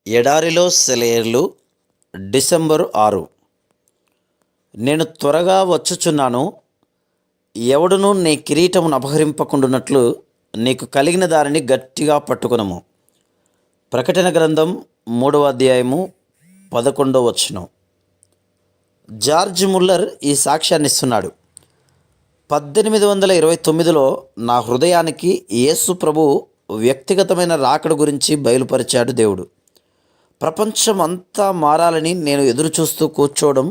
ఎడారిలో సెలయేర్లు డిసెంబరు 6. నేను త్వరగా వచ్చుచున్నాను. ఎవడునూ నీ కిరీటమును అపహరింపకుండునట్లు నీకు కలిగిన దానిని గట్టిగా పట్టుకొనుము. ప్రకటన గ్రంథం 3వ అధ్యాయము 11వ వచనం. జార్జ్ ముల్లర్ ఈ సాక్ష్యాన్ని ఇస్తున్నాడు. 1829లో నా హృదయానికి యేసు ప్రభు వ్యక్తిగతమైన రాకడ గురించి బయలుపరిచాడు దేవుడు. ప్రపంచం అంతా మారాలని నేను ఎదురుచూస్తూ కూర్చోవడం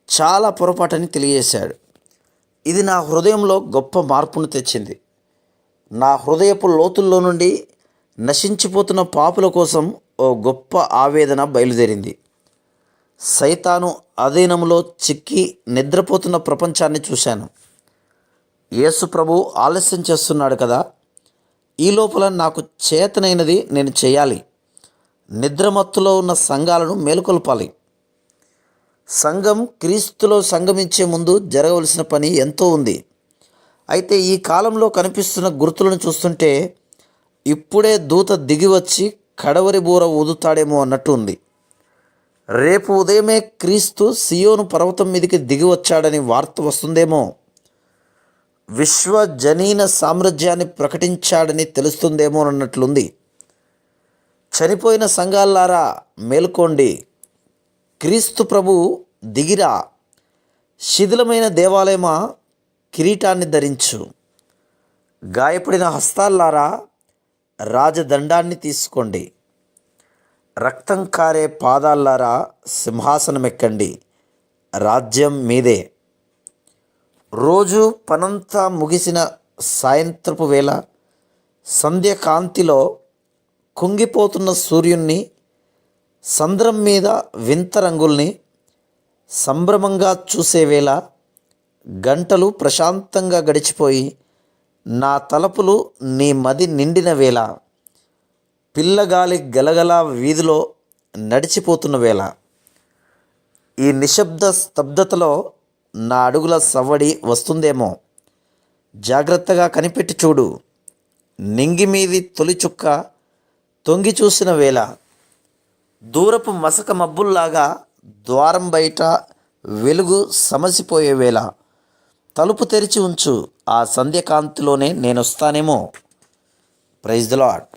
చాలా పొరపాటని తెలియజేశాడు. ఇది నా హృదయంలో గొప్ప మార్పును తెచ్చింది. నా హృదయపు లోతుల్లో నుండి నశించిపోతున్న పాపుల కోసం ఓ గొప్ప ఆవేదన బయలుదేరింది. సైతాను అధీనంలో చిక్కి నిద్రపోతున్న ప్రపంచాన్ని చూశాను. యేసు ప్రభు ఆలస్యం చేస్తున్నాడు కదా, ఈ లోపల నాకు చేతనైనది నేను చేయాలి. నిద్రమత్తులో ఉన్న సంఘాలను మేలుకొల్పాలి. సంఘం క్రీస్తులో సంగమించే ముందు జరగవలసిన పని ఎంతో ఉంది. అయితే ఈ కాలంలో కనిపిస్తున్న గుర్తులను చూస్తుంటే ఇప్పుడే దూత దిగివచ్చి కడవరి బూర ఊదుతాడేమో అన్నట్టు ఉంది. రేపు ఉదయమే క్రీస్తు సియోను పర్వతం మీదకి దిగి వచ్చాడని వార్త వస్తుందేమో. విశ్వజనీన సామ్రాజ్యాన్ని ప్రకటించాడని తెలుస్తుందేమో అన్నట్లుంది. చనిపోయిన సంఘాలారా మేల్కోండి, క్రీస్తు ప్రభు దిగిరా. శిథిలమైన దేవాలయమా కిరీటాన్ని ధరించు. గాయపడిన హస్తాలారా రాజదండాన్ని తీసుకోండి. రక్తం కారే పాదాలారా సింహాసనమెక్కండి, రాజ్యం మీదే. రోజు పనంతా ముగిసిన సాయంత్రపు వేళ సంధ్యకాంతిలో కుంగిపోతున్న సూర్యుణ్ణి, సంద్రం మీద వింత రంగుల్ని సంభ్రమంగా చూసేవేళ, గంటలు ప్రశాంతంగా గడిచిపోయి నా తలపులు నీ మది నిండిన వేళ, పిల్లగాలి గలగల వీధిలో నడిచిపోతున్న వేళ, ఈ నిశ్శబ్ద స్తబ్దతలో నా అడుగుల సవ్వడి వస్తుందేమో. జాగ్రత్తగా కనిపెట్టి చూడు. నింగి మీది తొలి చుక్క తొంగి చూసిన వేళ, దూరపు మసక మబ్బుల్లాగా ద్వారం బయట వెలుగు సమసిపోయే వేళ, తలుపు తెరిచి ఉంచు. ఆ సంధ్యకాంతిలోనే నేనొస్తానేమో. Praise the lord.